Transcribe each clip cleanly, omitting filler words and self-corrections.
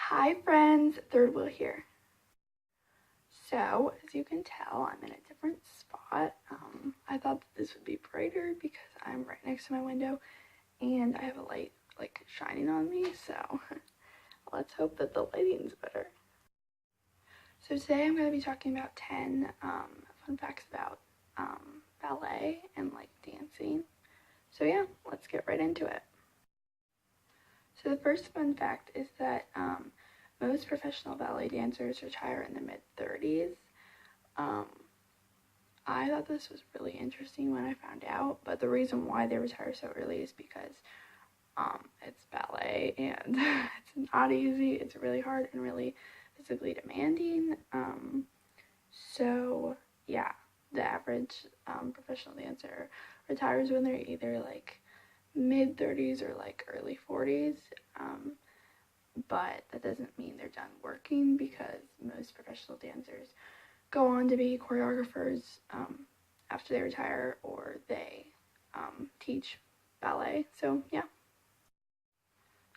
Hi friends, Third Wheel here. So, as you can tell, I'm in a different spot. I thought that this would be brighter because I'm right next to my window and I have a light like shining on me, so let's hope that the lighting's better. So today I'm going to be talking about 10 fun facts about ballet and like dancing. So yeah, let's get right into it. So the first fun fact is that most professional ballet dancers retire in their mid-30s. I thought this was really interesting when I found out, but the reason why they retire so early is because it's ballet and it's not easy. It's really hard and really physically demanding. So yeah, the average professional dancer retires when they're either like mid-30s or like early 40s. But that doesn't mean they're done working because most professional dancers go on to be choreographers after they retire or they teach ballet. So yeah.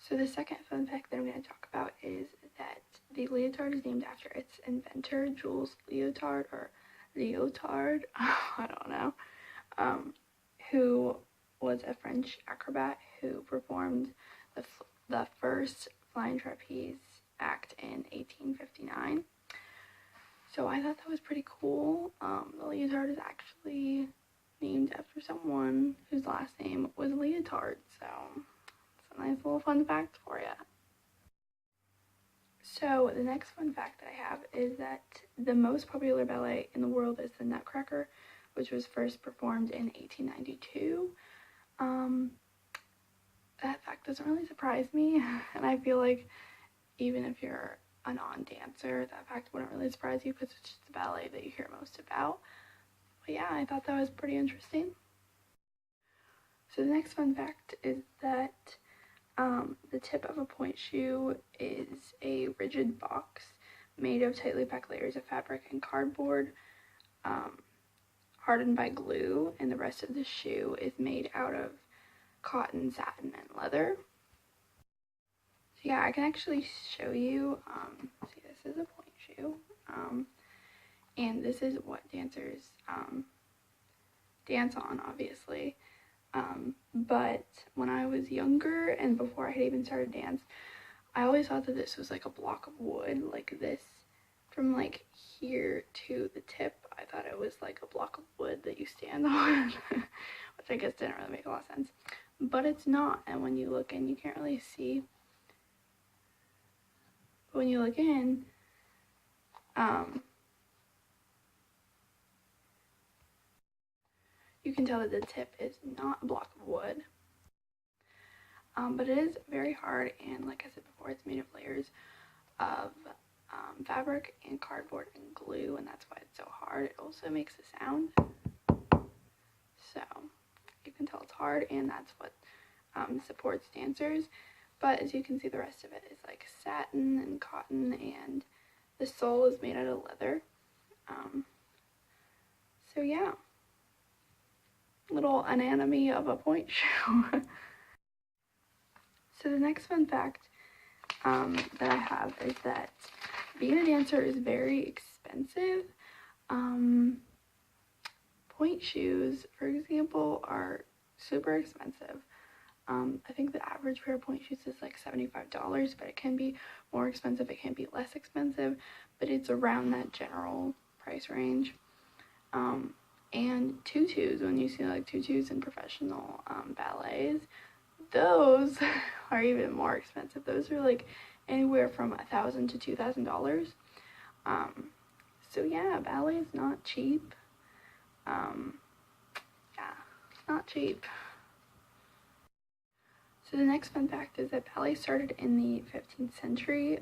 So the second fun fact that I'm going to talk about is that the leotard is named after its inventor, Jules Leotard, or Leotard, I don't know, who was a French acrobat who performed the first flying trapeze act in 1859. So I thought that was pretty cool. The leotard is actually named after someone whose last name was Leotard, so it's a nice little fun fact for you. So the next fun fact that I have is that the most popular ballet in the world is the Nutcracker, which was first performed in 1892. That fact doesn't really surprise me, and I feel like even if you're a non-dancer, that fact wouldn't really surprise you because it's just the ballet that you hear most about. But yeah, I thought that was pretty interesting. So the next fun fact is that the tip of a pointe shoe is a rigid box made of tightly packed layers of fabric and cardboard, hardened by glue, and the rest of the shoe is made out of cotton, satin, and leather. So yeah, I can actually show you, see, this is a pointe shoe, and this is what dancers dance on, obviously. But when I was younger and before I had even started dance, I always thought that this was like a block of wood, like this, from like here to the tip. I thought it was like a block of wood that you stand on, which I guess didn't really make a lot of sense. But it's not, and when you look in, you can't really see. But when you look in, you can tell that the tip is not a block of wood. But it is very hard, and like I said before, it's made of layers of fabric and cardboard and glue, and that's why it's so hard. It also makes a sound, so you can tell it's hard, and that's what supports dancers. But as you can see, the rest of it is like satin and cotton, and the sole is made out of leather. So yeah, little anatomy of a pointe shoe. So the next fun fact that I have is that being a dancer is very expensive. Pointe shoes, for example, are super expensive. I think the average pair of pointe shoes is like $75, but it can be more expensive, it can be less expensive, but it's around that general price range. And tutus, when you see like tutus in professional ballets, those are even more expensive. Those are like anywhere from $1,000 to $2,000. So yeah, ballet is not cheap. Yeah, it's not cheap. So the next fun fact is that ballet started in the 15th century,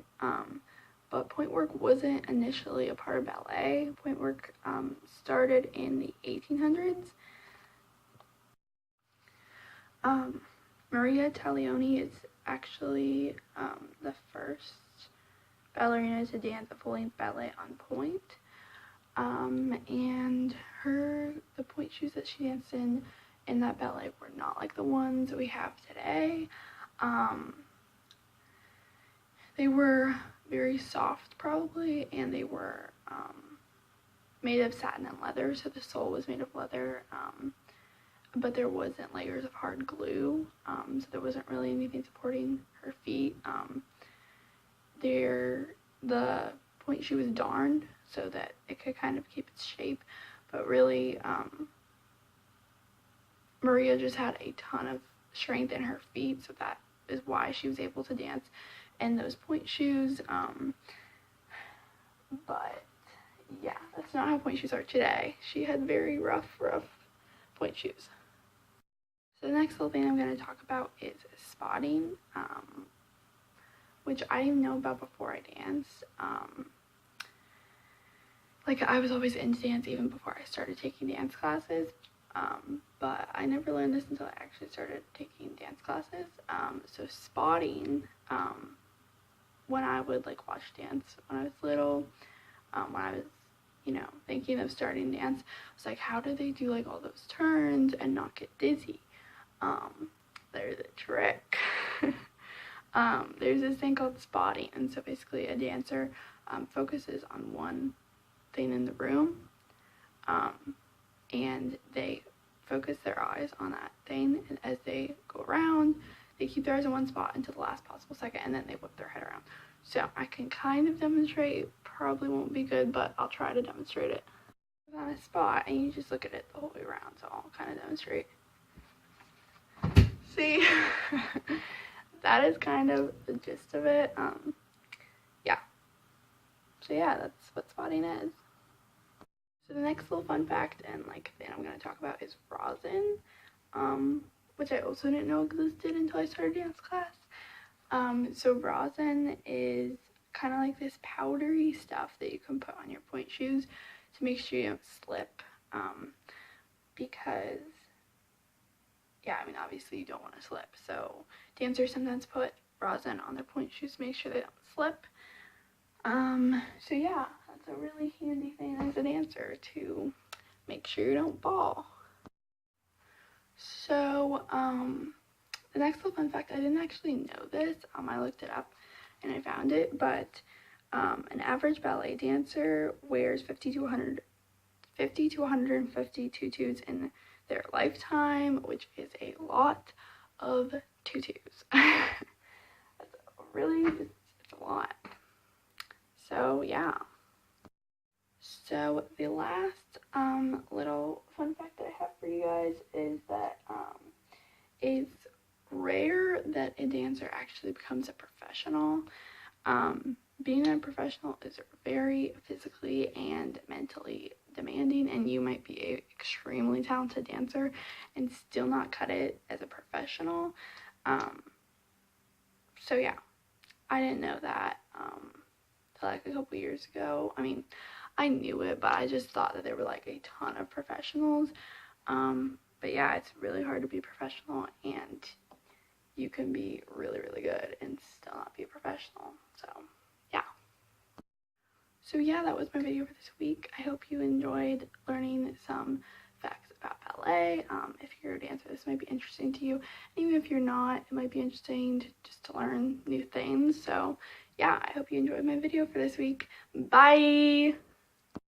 but pointe work wasn't initially a part of ballet. Pointe work started in the 1800s. Maria Taglioni is actually the first ballerina to dance a full-length ballet on pointe. And the pointe shoes that she danced in that ballet were not like the ones we have today. They were very soft probably, and they were made of satin and leather, so the sole was made of leather, but there wasn't layers of hard glue, so there wasn't really anything supporting her feet. The point shoe was darned so that it could kind of keep its shape, but really Maria just had a ton of strength in her feet, so that is why she was able to dance in those point shoes. But yeah, that's not how point shoes are today. She had very rough point shoes. So the next little thing I'm going to talk about is spotting, which I didn't know about before I danced. Like, I was always into dance even before I started taking dance classes, but I never learned this until I actually started taking dance classes. So spotting, when I would like watch dance when I was little, when I was, thinking of starting dance, I was like, how do they do like all those turns and not get dizzy? There's a trick. There's this thing called spotting, and so basically a dancer focuses on one thing in the room, and they focus their eyes on that thing, and as they go around, they keep their eyes in one spot until the last possible second, and then they whip their head around. So I can kind of demonstrate, probably won't be good, but I'll try to demonstrate it. It's on a spot, and you just look at it the whole way around, so I'll kind of demonstrate. See? That is kind of the gist of it. Yeah. So yeah, that's what spotting is. So the next little fun fact and like thing I'm going to talk about is rosin, which I also didn't know existed until I started dance class. So rosin is kind of like this powdery stuff that you can put on your point shoes to make sure you don't slip, because obviously you don't want to slip. So dancers sometimes put rosin on their point shoes to make sure they don't slip. So yeah, that's a really handy thing as a dancer to make sure you don't fall. So, the next little fun fact, I didn't actually know this, I looked it up and I found it, but an average ballet dancer wears 50 to 150 tutus in their lifetime, which is a lot of tutus. That's it's a lot. So yeah. So the last little fun fact that I have for you guys is that it's rare that a dancer actually becomes a professional. Being a professional is very physically and mentally demanding, and you might be an extremely talented dancer and still not cut it as a professional. So yeah, I didn't know that till like a couple years ago. I knew it, but I just thought that there were like a ton of professionals. But yeah, it's really hard to be professional, and you can be really, really good and still not be a professional. So yeah. So yeah, that was my video for this week. I hope you enjoyed learning some facts about ballet. If you're a dancer, this might be interesting to you. And even if you're not, it might be interesting just to learn new things. So yeah, I hope you enjoyed my video for this week. Bye!